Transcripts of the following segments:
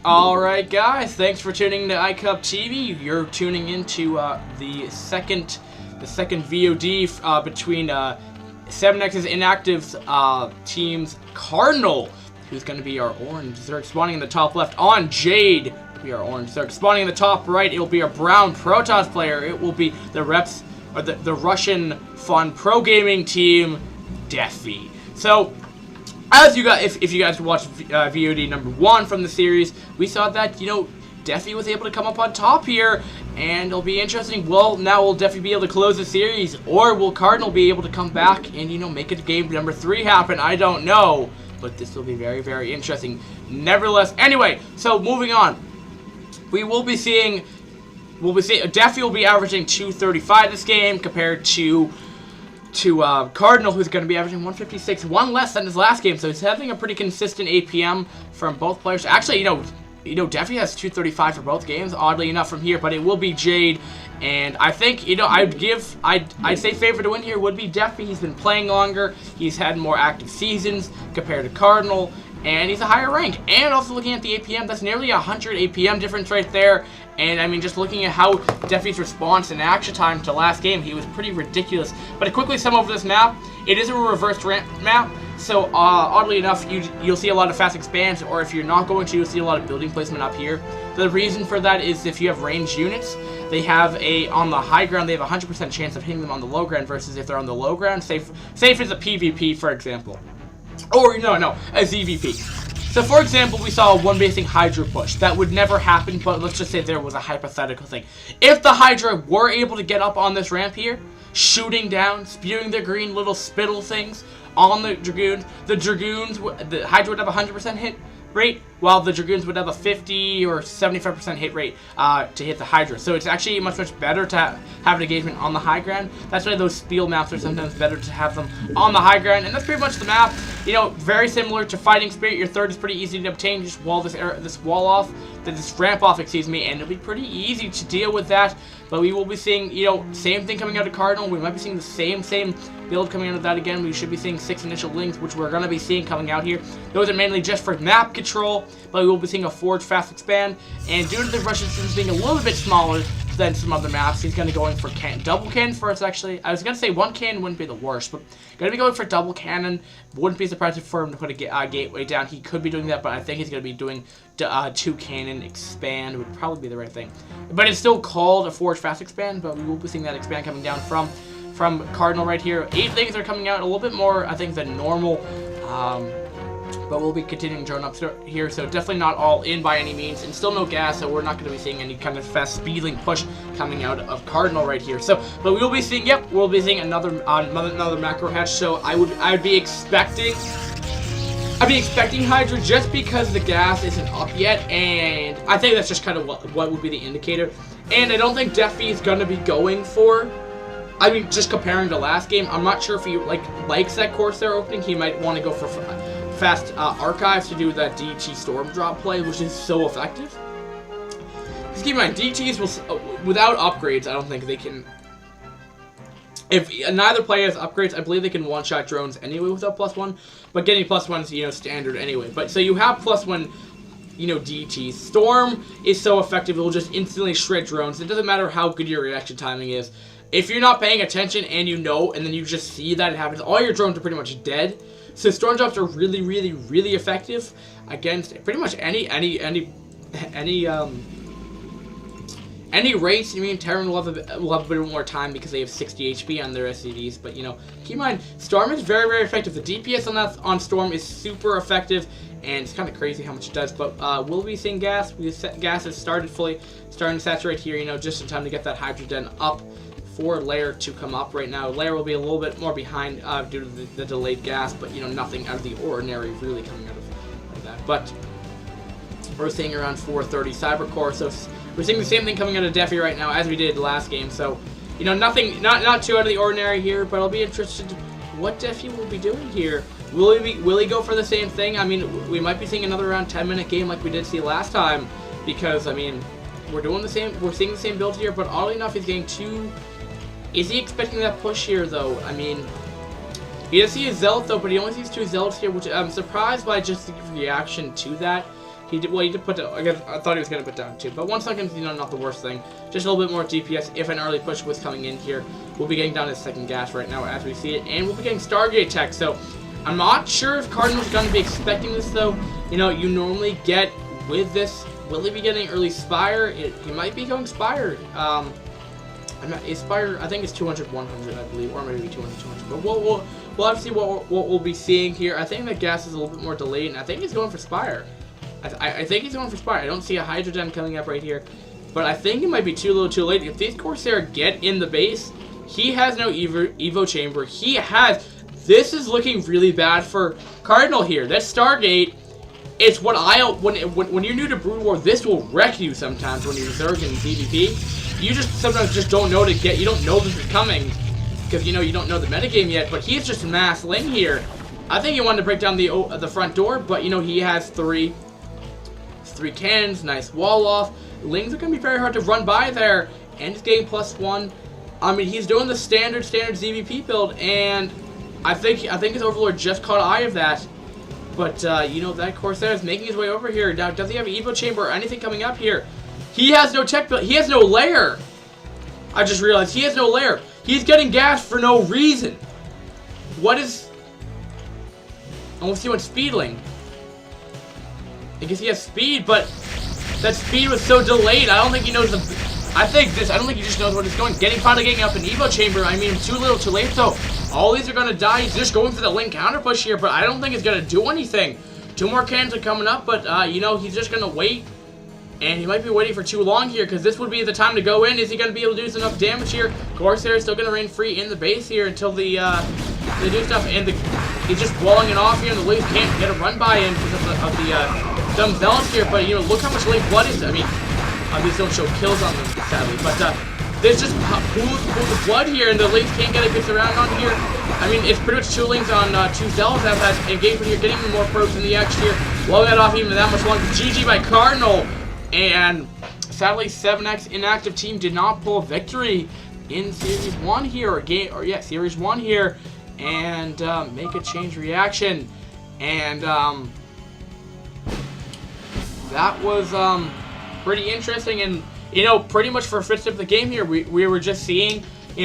Alright guys, thanks for tuning to iCup TV. You're tuning into the second VOD between 7X's inactive team's Kardinal, who's going to be our orange Zerg spawning in the top left, on Jade, will be our orange Zerg spawning in the top right. It will be our brown Protoss player. It will be the reps, or the Russian fun pro gaming team, Defi. So, as you guys, if you guys watched VOD number 1 from the series, we saw that, you know, Defi was able to come up on top here, and it'll be interesting. Well, now will Defi be able to close the series, or will Kardinal be able to come back and, you know, make it game number 3 happen? I don't know, but this will be very, very interesting. Nevertheless, anyway, so moving on, we will be seeing, Defi will be averaging 235 this game compared to Kardinal, who's going to be averaging 156, one less than his last game, so he's having a pretty consistent APM from both players. Actually, you know, Defi has 235 for both games, oddly enough, from here, but it will be Jade, and I think, you know, I'd say favorite to win here would be Defi. He's been playing longer, he's had more active seasons compared to Kardinal, and he's a higher rank. And also looking at the APM, that's nearly 100 APM difference right there. And I mean, just looking at how Defi's response and action time to last game, he was pretty ridiculous. But to quickly sum over this map, it is a reversed ramp map. So oddly enough, you'll see a lot of fast expands, or if you're not going to, you'll see a lot of building placement up here. The reason for that is if you have ranged units, they have on the high ground, they have a 100% chance of hitting them on the low ground, versus if they're on the low ground, say if it's a PvP, for example. Or, no, a ZVP. So, for example, we saw a one-basing Hydra push. That would never happen, but let's just say there was a hypothetical thing. If the Hydra were able to get up on this ramp here, shooting down, spewing their green little spittle things on the Dragoons, the Hydra would have a 100% hit rate, while the Dragoons would have a 50 or 75% hit rate to hit the Hydra. So it's actually much better to have an engagement on the high ground. That's why those Spiel maps are sometimes better to have them on the high ground, and that's pretty much the map. You know, very similar to Fighting Spirit. Your third is pretty easy to obtain. Just wall this ramp off, excuse me, and it'll be pretty easy to deal with that. But we will be seeing, you know, same thing coming out of Kardinal. We might be seeing the same build coming out of that again. We should be seeing 6 initial links, which we're going to be seeing coming out here. Those are mainly just for map control, but we will be seeing a Forge fast expand. And due to the Russian systems being a little bit smaller than some other maps, he's going to be going for double cannon first, actually. I was going to say one cannon wouldn't be the worst, but going to be going for double cannon. Wouldn't be surprised for him to put a gateway down. He could be doing that, but I think he's going to be doing 2 cannon expand would probably be the right thing. But it's still called a Forge fast expand, but we will be seeing that expand coming down from Kardinal right here. 8 things are coming out, a little bit more, I think, than normal. But we'll be continuing drone up here, so definitely not all in by any means, and still no gas, so we're not going to be seeing any kind of fast speedling push coming out of Kardinal right here. So, but we will be seeing, we'll be seeing another macro hatch. So I'd be expecting Hydra just because the gas isn't up yet, and I think that's just kind of what would be the indicator. And I don't think Defi is going to be going for, I mean, just comparing to last game, I'm not sure if he likes that Corsair opening. He might want to go for fast archives to do that DT storm drop play, which is so effective. Just keep in mind, DTs will, without upgrades, I don't think they can. If neither player has upgrades, I believe they can one-shot drones anyway without +1. But getting +1 is, you know, standard anyway. But so you have +1, you know, DTs. Storm is so effective; it will just instantly shred drones. It doesn't matter how good your reaction timing is. If you're not paying attention and you know, and then you just see that it happens, all your drones are pretty much dead. So storm drops are really effective against pretty much any race. I mean, Terran will have a bit more time because they have 60 HP on their SCDs. But you know, keep in mind, Storm is very effective. The DPS on Storm is super effective, and it's kind of crazy how much it does. But we'll be seeing gas. Gas has starting to saturate here. You know, just in time to get that hydrogen up for Lair to come up right now. Lair will be a little bit more behind due to the delayed gas, but you know, nothing out of the ordinary really coming out of that. But we're seeing around 430 Cybercore, so we're seeing the same thing coming out of Defi right now as we did last game. So you know, nothing, not too out of the ordinary here, but I'll be interested what Defi will be doing here. Will he go for the same thing? I mean, we might be seeing another around 10-minute game like we did see last time, because I mean, we're seeing the same build here, but oddly enough, he's getting 2. Is he expecting that push here, though? I mean, he does see a Zealot, though, but he only sees 2 Zealots here, which I'm surprised by just the reaction to that. He did, well, he did put down, I guess, I thought he was going to put down 2. But 1 second, you know, not the worst thing. Just a little bit more DPS if an early push was coming in here. We'll be getting down to second gas right now as we see it. And we'll be getting Stargate tech. So I'm not sure if Cardinal's going to be expecting this, though. You know, you normally get with this. Will he be getting early Spire? He might be going Spire. Spire, I think it's 200, 100, I believe, or maybe 200, 200. But we'll have to see what we'll be seeing here. I think the gas is a little bit more delayed, and I think he's going for Spire. I think he's going for Spire. I don't see a Hydrogen coming up right here, but I think it might be too little, too late. If these Corsair get in the base, he has no Evo Chamber. He has. This is looking really bad for Kardinal here. That Stargate. It's what when you're new to Brood War, this will wreck you sometimes when you're Zerg and DVP. You just sometimes just don't know you don't know this is coming because you don't know the metagame yet. But he's just mass Ling here. I think he wanted to break down the front door, but he has three cannons, nice wall off. Lings are gonna be very hard to run by there, and he's getting +1. I mean, he's doing the standard ZVP build, and I think his Overlord just caught eye of that. But, that Corsair is making his way over here. Now, does he have an Evo Chamber or anything coming up here? He has no tech build. He has no lair. I just realized he has no lair. He's getting gas for no reason. What is... And we'll see what Speedling. I guess he has speed, but that speed was so delayed. I don't think he knows the... I don't think he just knows where he's going. Finally getting up an Evo Chamber. I mean, too little, too late, though. All these are going to die. He's just going for the Ling counter push here, but I don't think it's going to do anything. 2 more cannons are coming up, but, he's just going to wait. And he might be waiting for too long here, because this would be the time to go in. Is he going to be able to do enough damage here? Corsair is still going to reign free in the base here until they do stuff. And he's just walling it off here, and the Lings can't get a run by in because of the dumb Zealots here. But, look how much Ling blood is. I mean, obviously don't show kills on them, sadly. But, there's just pools of blood here, and the Lings can't get a good surround on here. I mean, it's pretty much 2 Lings on 2 Zealots as that engagement here, getting even more probes in the X here. Blowing that off even that much longer. GG by Kardinal. And sadly, 7X inactive team did not pull a victory in Series 1 here, Series 1 here, and make a change reaction. And that was pretty interesting. And pretty much for first of the game here, we were just seeing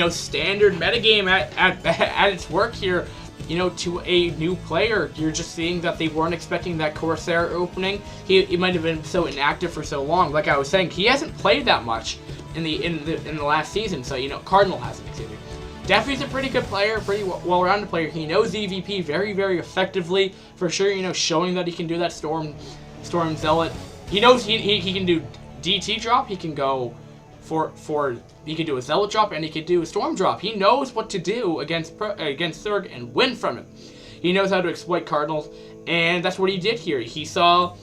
standard metagame at its work here. To a new player, you're just seeing that they weren't expecting that Corsair opening. He might have been so inactive for so long. Like I was saying, he hasn't played that much in the last season. So Kardinal hasn't. Excuse me. Defi's a pretty good player, pretty well-rounded player. He knows EVP very, very effectively for sure. Showing that he can do that Storm Zealot. He knows he can do DT drop. He can go he can do a Zealot drop, and he can do a Storm drop. He knows what to do against Zerg and win from it. He knows how to exploit Cardinals, and that's what he did here. He saw...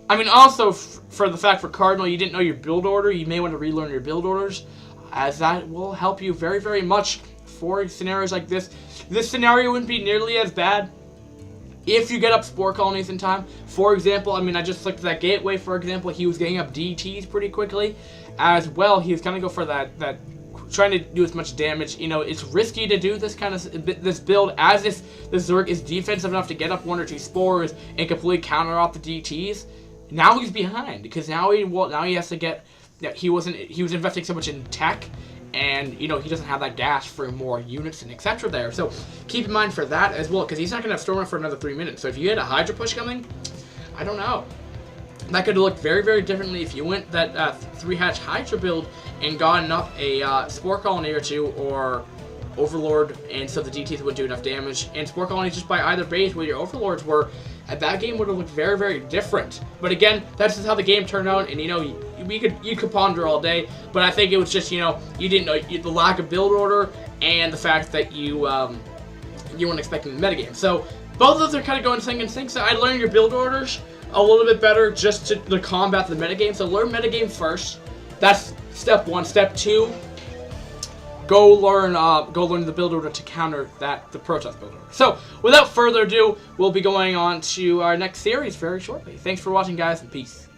I mean, also, for the fact for Kardinal, you didn't know your build order, you may want to relearn your build orders, as that will help you very, very much for scenarios like this. This scenario wouldn't be nearly as bad if you get up Spore Colonies in time. For example, I mean, I just looked at that Gateway, for example. He was getting up DTs pretty quickly. As well, he was going to go for that trying to do as much damage. It's risky to do this kind of this build as if the Zerg is defensive enough to get up 1 or 2 spores and completely counter off the DTs. Now he's behind because now he has to get that he was investing so much in tech, and he doesn't have that gas for more units and etc. there. So keep in mind for that as well, because he's not going to have Storm for another 3 minutes. So if you had a Hydra push coming, I don't know. That could have looked very, very differently if you went that 3-hatch Hydra build and gotten up a Spore Colony or 2 or Overlord, and so the DTs would do enough damage. And Spore Colonies just by either base where your Overlords were, that game would have looked very, very different. But again, that's just how the game turned out, and you could ponder all day. But I think it was just you didn't know the lack of build order and the fact that you weren't expecting the metagame. So both of those are kind of going sync and sync. So I learned your build orders a little bit better just to combat the metagame. So learn metagame first. That's step 1. Step 2, go learn the build order to counter the Protoss build order. So without further ado, we'll be going on to our next series very shortly. Thanks for watching, guys, and peace.